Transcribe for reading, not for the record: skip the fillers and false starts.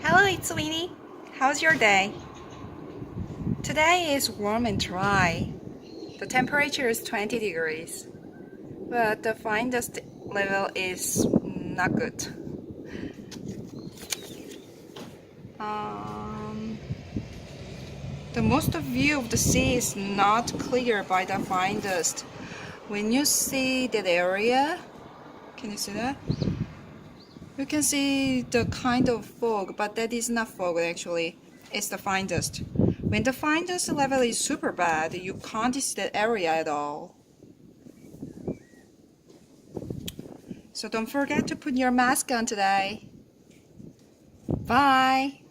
Hello, it's Winnie. How's your day? Today is warm and dry. The temperature is 20 degrees, but the fine dust level is not good. The most view of the sea is not clear by the fine dust. When you see that area, can you see that? You can see the kind of fog, but that is not fog actually. It's the fine dust. When the fine dust level is super bad, you can't see that area at all. So don't forget to put your mask on today. Bye!